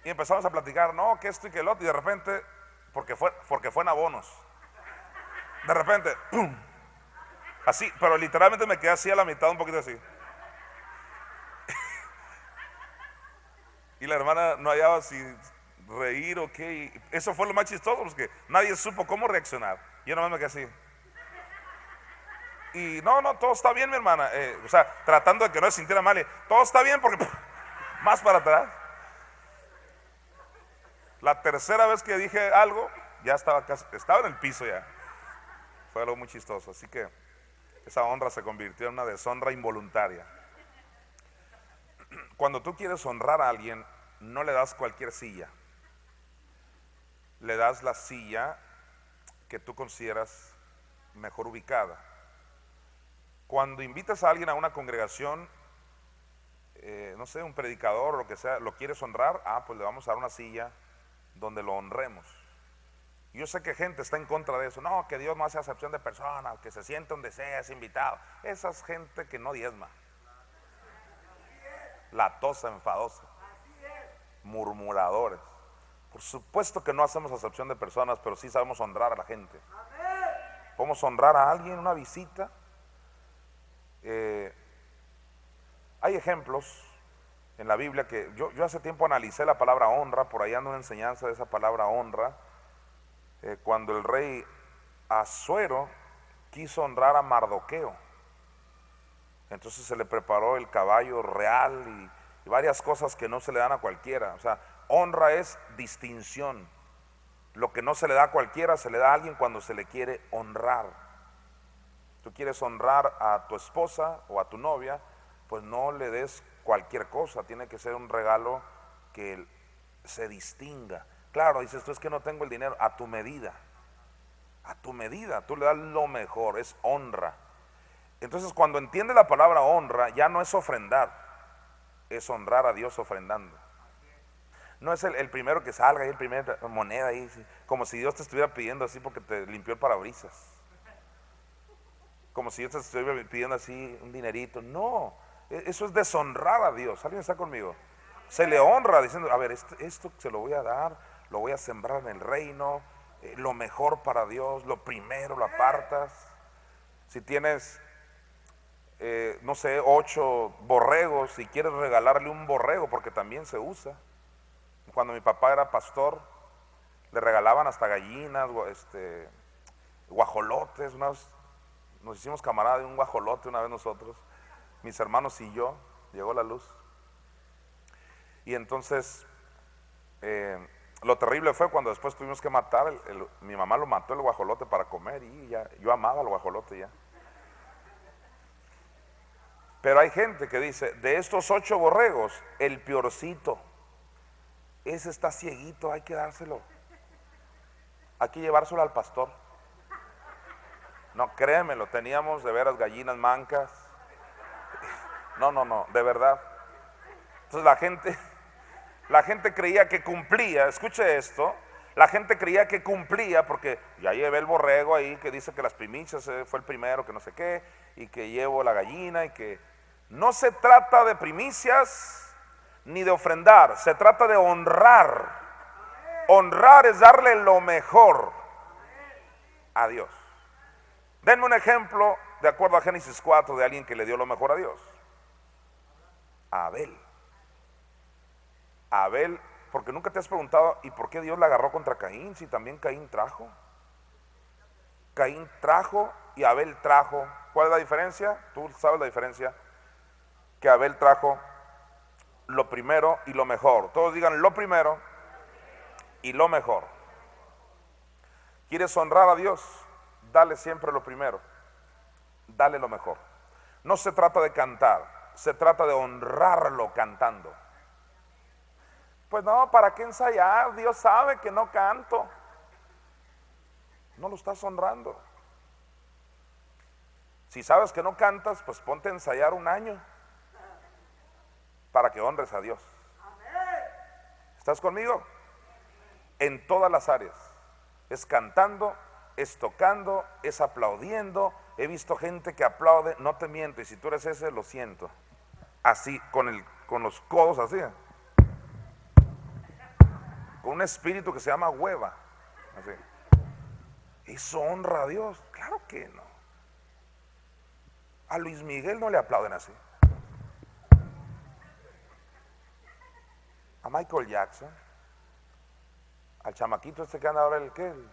Y empezamos a platicar, no, que esto y que el otro. Y de repente, porque fue en abonos, de repente, ¡pum! Así, pero literalmente me quedé así a la mitad, un poquito así. Y la hermana no hallaba si reír o qué. Y eso fue lo más chistoso, porque nadie supo cómo reaccionar. Yo nomás me quedé así. Y no, todo está bien, mi hermana. O sea, tratando de que no se sintiera mal. Todo está bien porque más para atrás. La tercera vez que dije algo, ya estaba en el piso ya. Fue algo muy chistoso. Así que esa honra se convirtió en una deshonra involuntaria. Cuando tú quieres honrar a alguien, no le das cualquier silla. Le das la silla que tú consideras mejor ubicada. Cuando invitas a alguien a una congregación, no sé, un predicador o lo que sea, lo quieres honrar, pues le vamos a dar una silla donde lo honremos. Yo sé que gente está en contra de eso. No, que Dios no hace acepción de personas, que se siente donde sea, es invitado. Esa es gente que no diezma, latosa, enfadosa, murmuradores. Por supuesto que no hacemos acepción de personas, pero sí sabemos honrar a la gente. Podemos honrar a alguien, una visita. Hay ejemplos en la Biblia que yo hace tiempo analicé la palabra honra, por ahí ando una enseñanza de esa palabra honra, cuando el rey Asuero quiso honrar a Mardoqueo. Entonces se le preparó el caballo real y varias cosas que no se le dan a cualquiera. O sea, honra es distinción. Lo que no se le da a cualquiera se le da a alguien cuando se le quiere honrar. Tú quieres honrar a tu esposa o a tu novia, pues no le des cualquier cosa, tiene que ser un regalo que se distinga. Claro, dices tú, es que no tengo el dinero. A tu medida, tú le das lo mejor, es honra. Entonces cuando entiende la palabra honra, ya no es ofrendar, es honrar a Dios ofrendando. No es el primero que salga, el primer moneda ahí, como si Dios te estuviera pidiendo así porque te limpió el parabrisas, como si Dios te estuviera pidiendo así un dinerito. No, eso es deshonrar a Dios. ¿Alguien está conmigo? Se le honra diciendo, a ver, esto se lo voy a dar, lo voy a sembrar en el reino, lo mejor para Dios, lo primero lo apartas. Si tienes no sé, 8 borregos y quieres regalarle un borrego, porque también se usa. Cuando mi papá era pastor, le regalaban hasta gallinas, guajolotes. Nos hicimos camarada de un guajolote una vez nosotros, mis hermanos y yo. Llegó la luz. Y entonces lo terrible fue cuando después tuvimos que matar, mi mamá lo mató el guajolote para comer, y ya, yo amaba al guajolote ya. Pero hay gente que dice, de estos 8 borregos, el peorcito, ese está cieguito, hay que dárselo, hay que llevárselo al pastor. No, créemelo, teníamos de veras gallinas mancas. No, de verdad. Entonces la gente creía que cumplía. Escuche esto, la gente creía que cumplía porque ya llevé el borrego ahí que dice que las primicias fue el primero, que no sé qué, y que llevo la gallina, y que no se trata de primicias ni de ofrendar, se trata de honrar. Honrar es darle lo mejor a Dios. Denme un ejemplo de acuerdo a Génesis 4 de alguien que le dio lo mejor a Dios. Abel, porque nunca te has preguntado, ¿y por qué Dios la agarró contra Caín? Si también Caín trajo y Abel trajo. ¿Cuál es la diferencia? Tú sabes la diferencia. Que Abel trajo lo primero y lo mejor. Todos digan lo primero y lo mejor. ¿Quieres honrar a Dios? Dale siempre lo primero, dale lo mejor. No se trata de cantar, se trata de honrarlo cantando. Pues no, ¿para qué ensayar? Dios sabe que no canto. No lo estás honrando. Si sabes que no cantas, pues ponte a ensayar un año para que honres a Dios. ¿Estás conmigo? En todas las áreas. Es cantando, es tocando, es aplaudiendo. He visto gente que aplaude, no te miento, y si tú eres ese, lo siento. Así, con los codos así. Con un espíritu que se llama hueva. Así. ¿Eso honra a Dios? Claro que no. A Luis Miguel no le aplauden así. A Michael Jackson. Al chamaquito este que anda ahora, ¿el qué? El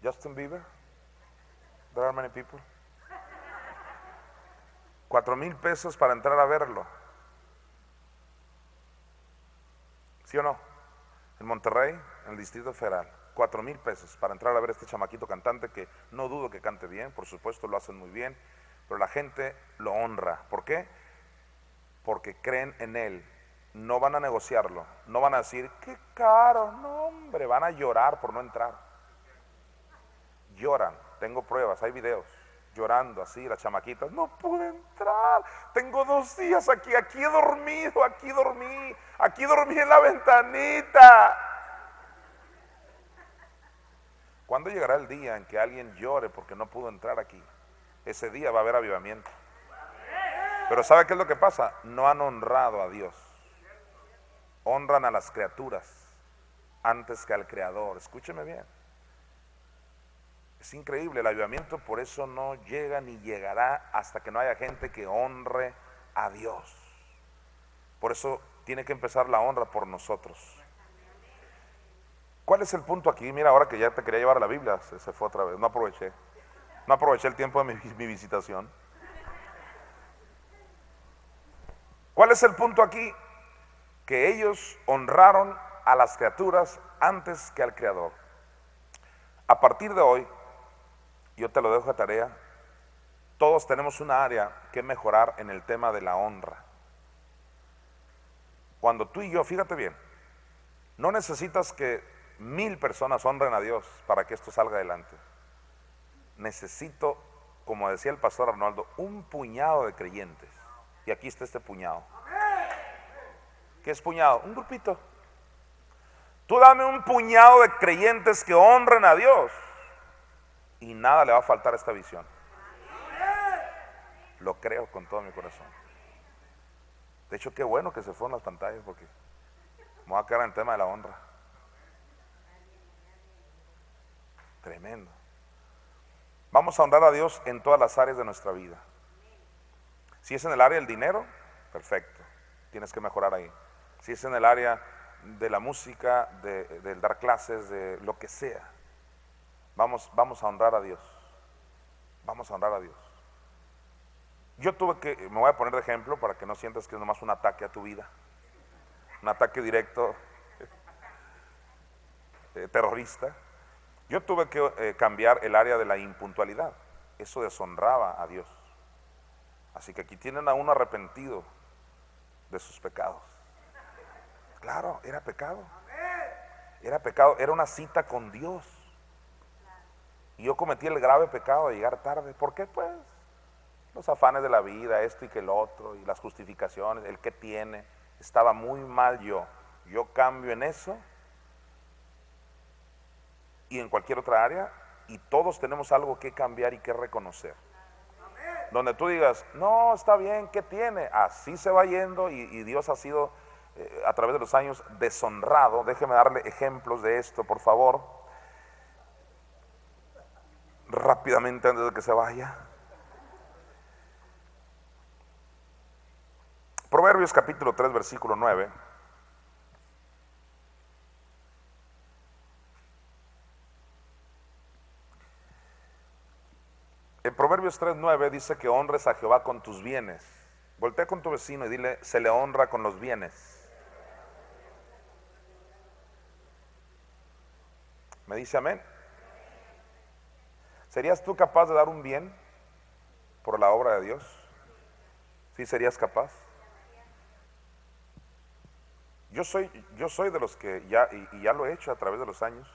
Justin Bieber. There are many people. 4,000 pesos para entrar a verlo. ¿Sí o no? En Monterrey, en el Distrito Federal. 4,000 pesos para entrar a ver a este chamaquito cantante que no dudo que cante bien, por supuesto lo hacen muy bien, pero la gente lo honra. ¿Por qué? Porque creen en él. No van a negociarlo, no van a decir, qué caro, no hombre, van a llorar por no entrar. Lloran, tengo pruebas, hay videos, llorando así, las chamaquitas, no pude entrar, tengo 2 días aquí he dormido, aquí dormí en la ventanita. ¿Cuándo llegará el día en que alguien llore porque no pudo entrar aquí? Ese día va a haber avivamiento. Pero ¿sabe qué es lo que pasa? No han honrado a Dios. Honran a las criaturas antes que al Creador. Escúcheme bien. Es increíble, el avivamiento por eso no llega ni llegará hasta que no haya gente que honre a Dios. Por eso tiene que empezar la honra por nosotros. ¿Cuál es el punto aquí? Mira, ahora que ya te quería llevar a la Biblia, se fue otra vez, no aproveché el tiempo de mi visitación. ¿Cuál es el punto aquí? Que ellos honraron a las criaturas antes que al Creador. A partir de hoy, yo te lo dejo de tarea, todos tenemos una área que mejorar en el tema de la honra. Cuando tú y yo, fíjate bien, no necesitas que 1,000 personas honren a Dios para que esto salga adelante. Necesito, como decía el pastor Arnoldo, un puñado de creyentes. Y aquí está este puñado. ¿Qué es puñado? Un grupito. Tú dame un puñado de creyentes que honren a Dios y nada le va a faltar a esta visión. Lo creo con todo mi corazón. De hecho, qué bueno que se fueron las pantallas porque me voy a quedar en el tema de la honra. Tremendo. Vamos a honrar a Dios en todas las áreas de nuestra vida. Si es en el área del dinero, perfecto, tienes que mejorar ahí. Si es en el área de la música, del dar clases, de lo que sea, vamos a honrar a Dios. Vamos a honrar a Dios. Yo me voy a poner de ejemplo para que no sientas que es nomás un ataque a tu vida, un ataque directo terrorista. Yo tuve que cambiar el área de la impuntualidad. Eso deshonraba a Dios. Así que aquí tienen a uno arrepentido de sus pecados. Claro, era pecado. Era pecado, era una cita con Dios. Y yo cometí el grave pecado de llegar tarde. ¿Por qué? Pues los afanes de la vida, esto y que el otro, y las justificaciones, el que tiene. Estaba muy mal yo. Yo cambio en eso y en cualquier otra área, y todos tenemos algo que cambiar y que reconocer. Donde tú digas, no, está bien, ¿qué tiene? Así se va yendo y Dios ha sido a través de los años deshonrado. Déjeme darle ejemplos de esto, por favor, rápidamente antes de que se vaya. Proverbios capítulo 3, versículo 9. En Proverbios 3:9 dice que honres a Jehová con tus bienes. Voltea con tu vecino y dile, se le honra con los bienes. ¿Me dice amén? ¿Serías tú capaz de dar un bien por la obra de Dios? ¿Sí serías capaz? Yo soy de los que ya lo he hecho a través de los años,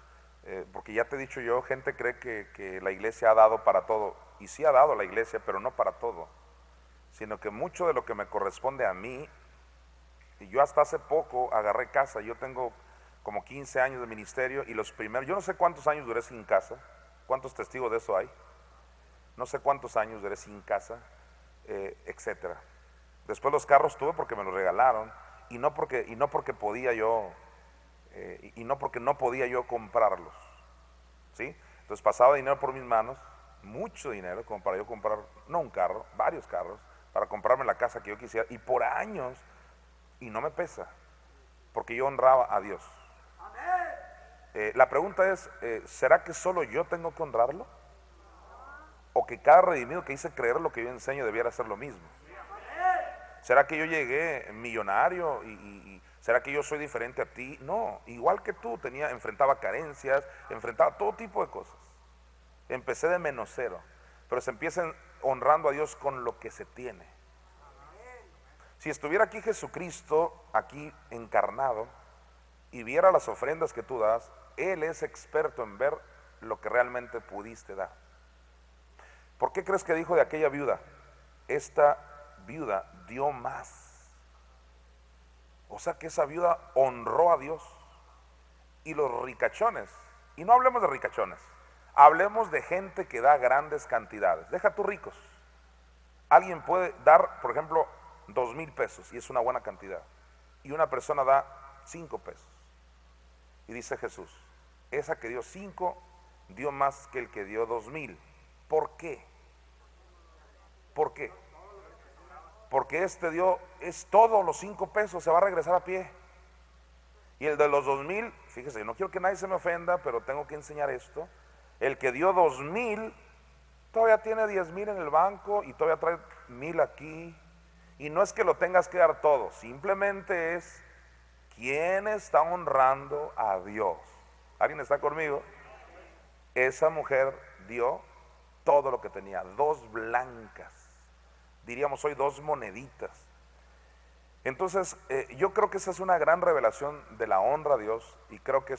porque ya te he dicho yo, gente cree que la iglesia ha dado para todo, y sí ha dado la iglesia, pero no para todo, sino que mucho de lo que me corresponde a mí, y yo hasta hace poco agarré casa. Yo tengo como 15 años de ministerio, y los primeros, yo no sé cuántos años duré sin casa, ¿Cuántos testigos de eso hay? No sé cuántos años duré sin casa, etcétera. Después los carros tuve porque me los regalaron y no porque podía yo, y no porque no podía yo comprarlos, ¿sí? Entonces pasaba dinero por mis manos, mucho dinero como para yo comprar, no un carro, varios carros, para comprarme la casa que yo quisiera, y por años, y no me pesa, porque yo honraba a Dios. La pregunta es, ¿será que solo yo tengo que honrarlo? ¿O que cada redimido que hice creer lo que yo enseño debiera hacer lo mismo? ¿Será que yo llegué millonario y será que yo soy diferente a ti? No, igual que tú, enfrentaba carencias, enfrentaba todo tipo de cosas. Empecé de menos cero, pero se empieza honrando a Dios con lo que se tiene. Si estuviera aquí Jesucristo, aquí encarnado, y viera las ofrendas que tú das, Él es experto en ver lo que realmente pudiste dar. ¿Por qué crees que dijo de aquella viuda? Esta viuda dio más. O sea que esa viuda honró a Dios. Y los ricachones, y no hablemos de ricachones, hablemos de gente que da grandes cantidades. Deja tú ricos. Alguien puede dar, por ejemplo, 2,000 pesos y es una buena cantidad. Y una persona da 5 pesos. Y dice Jesús, esa que dio 5 dio más que el que dio 2,000. ¿Por qué? ¿Por qué? Porque es todos los 5 pesos, se va a regresar a pie. Y el de los 2,000, fíjese, no quiero que nadie se me ofenda, pero tengo que enseñar esto. El que dio 2,000, todavía tiene 10,000 en el banco y todavía trae 1,000 aquí. Y no es que lo tengas que dar todo, simplemente es quién está honrando a Dios. ¿Alguien está conmigo? Esa mujer dio todo lo que tenía, 2 blancas, diríamos hoy 2 moneditas. Entonces yo creo que esa es una gran revelación de la honra a Dios, y creo que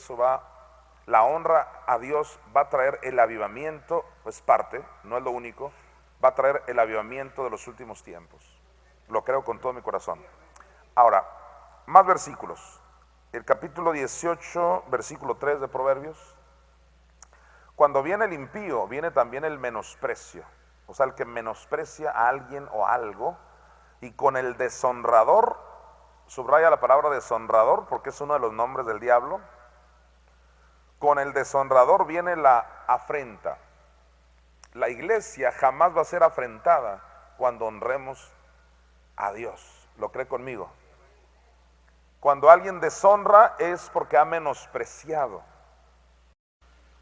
la honra a Dios va a traer el avivamiento, es parte, no es lo único, va a traer el avivamiento de los últimos tiempos. Lo creo con todo mi corazón. Ahora, más versículos. El capítulo 18, versículo 3 de Proverbios. Cuando viene el impío, viene también el menosprecio. O sea, el que menosprecia a alguien o algo. Y con el deshonrador, subraya la palabra deshonrador porque es uno de los nombres del diablo. Con el deshonrador viene la afrenta. La iglesia jamás va a ser afrentada cuando honremos a Dios. ¿Lo cree conmigo? Cuando alguien deshonra es porque ha menospreciado.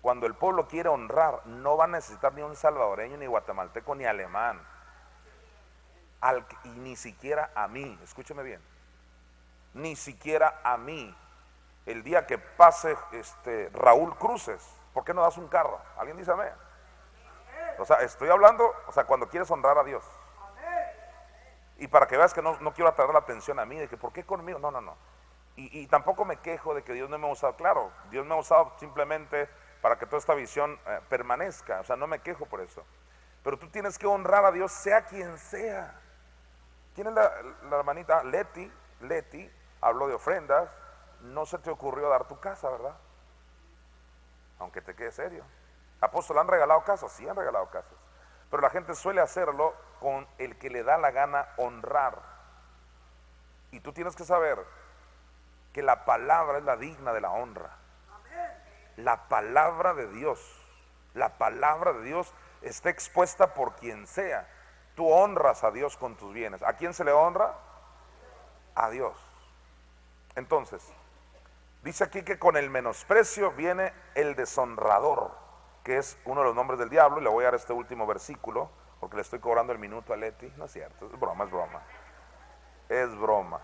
Cuando el pueblo quiere honrar, no va a necesitar ni un salvadoreño, ni guatemalteco, ni alemán, y ni siquiera a mí. Escúcheme bien, ni siquiera a mí. El día que pase Raúl Cruces, ¿por qué no das un carro? ¿Alguien dice amén? O sea, estoy hablando, cuando quieres honrar a Dios. Y para que veas que no quiero atraer la atención a mí, de que ¿por qué conmigo? No. Y tampoco me quejo de que Dios no me ha usado. Claro, Dios me ha usado simplemente para que toda esta visión permanezca. O sea, no me quejo por eso. Pero tú tienes que honrar a Dios, sea quien sea. ¿Quién es la hermanita? Leti habló de ofrendas. No se te ocurrió dar tu casa, ¿verdad? Aunque te quede serio. Apóstol, ¿han regalado casas? Sí, han regalado casas. Pero la gente suele hacerlo con el que le da la gana honrar. Y tú tienes que saber que la palabra es la digna de la honra. La palabra de Dios está expuesta por quien sea. Tú honras a Dios con tus bienes. ¿A quién se le honra? A Dios. Entonces, dice aquí que con el menosprecio viene el deshonrador, que es uno de los nombres del diablo. Y le voy a dar este último versículo porque le estoy cobrando el minuto a Leti. No es cierto, es broma. Es broma.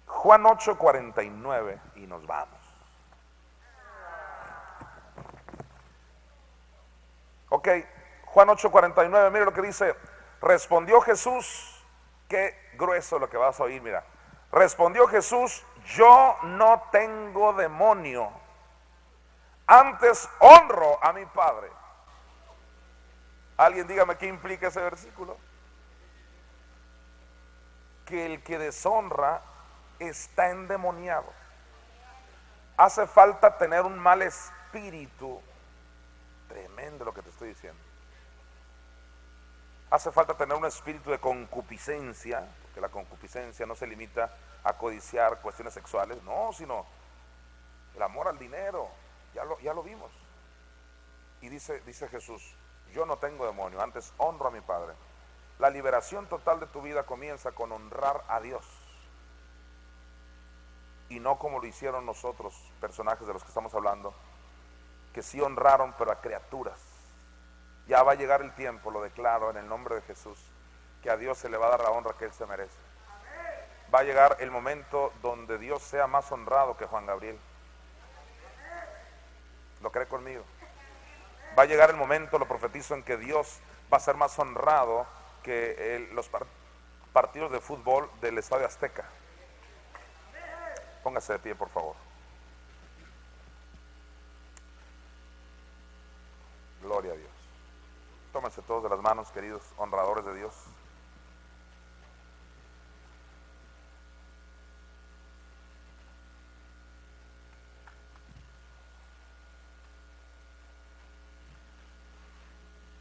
Juan 8:49 y nos vamos. Ok, Juan 8:49, mire lo que dice. Respondió Jesús, qué grueso lo que vas a oír, mira. Respondió Jesús, yo no tengo demonio, antes honro a mi Padre. Alguien dígame qué implica ese versículo. Que el que deshonra está endemoniado. Hace falta tener un mal espíritu. Tremendo lo que te estoy diciendo. Hace falta tener un espíritu de concupiscencia, porque la concupiscencia no se limita a codiciar cuestiones sexuales, no, sino el amor al dinero, ya lo vimos. Y dice Jesús, yo no tengo demonio, antes honro a mi Padre. La liberación total de tu vida comienza con honrar a Dios. Y no como lo hicieron nosotros, personajes de los que estamos hablando, que sí honraron, pero a criaturas. Ya va a llegar el tiempo, lo declaro en el nombre de Jesús, que a Dios se le va a dar la honra que Él se merece. Va a llegar el momento donde Dios sea más honrado que Juan Gabriel. ¿Lo cree conmigo? Va a llegar el momento, lo profetizo, en que Dios va a ser más honrado que los partidos de fútbol del Estadio Azteca. Póngase de pie, por favor. Gloria a Dios. Tómense todos de las manos, queridos honradores de Dios.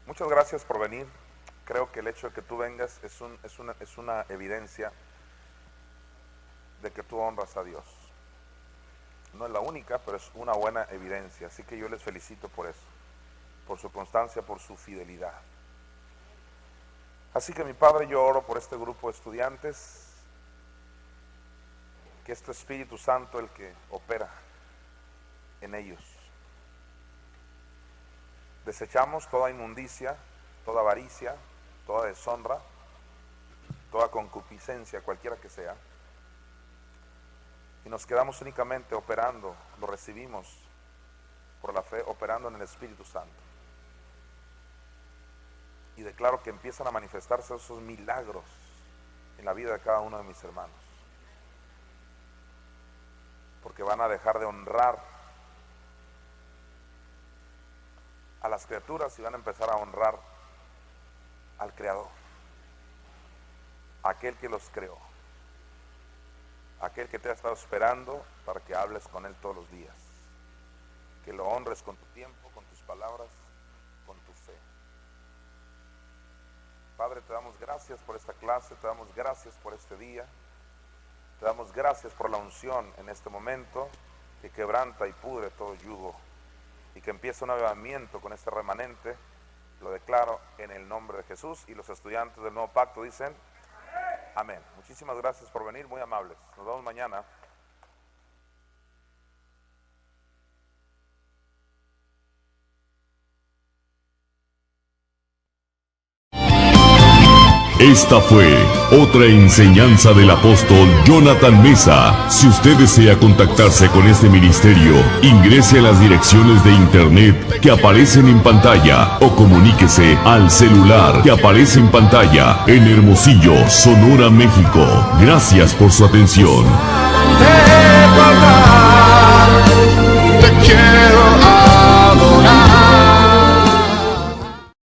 Muchas gracias por venir. Creo que el hecho de que tú vengas es una evidencia de que tú honras a Dios. No es la única, pero es una buena evidencia. Así que yo les felicito por eso, por su constancia, por su fidelidad. Así que mi Padre, yo oro por este grupo de estudiantes, que es tu Espíritu Santo el que opera en ellos. Desechamos toda inmundicia, toda avaricia, toda deshonra, toda concupiscencia, cualquiera que sea, y nos quedamos únicamente operando, lo recibimos por la fe, operando en el Espíritu Santo. Y declaro que empiezan a manifestarse esos milagros en la vida de cada uno de mis hermanos, porque van a dejar de honrar a las criaturas y van a empezar a honrar al Creador, aquel que los creó, aquel que te ha estado esperando para que hables con Él todos los días, que lo honres con tu tiempo, con tus palabras, con tu fe. Padre, te damos gracias por esta clase, te damos gracias por este día, te damos gracias por la unción en este momento que quebranta y pudre todo yugo y que empieza un avivamiento con este remanente. Lo declaro en el nombre de Jesús, y los estudiantes del Nuevo Pacto dicen amén. Muchísimas gracias por venir, muy amables. Nos vemos mañana. Esta fue otra enseñanza del apóstol Jonathan Mesa. Si usted desea contactarse con este ministerio, ingrese a las direcciones de internet que aparecen en pantalla o comuníquese al celular que aparece en pantalla en Hermosillo, Sonora, México. Gracias por su atención.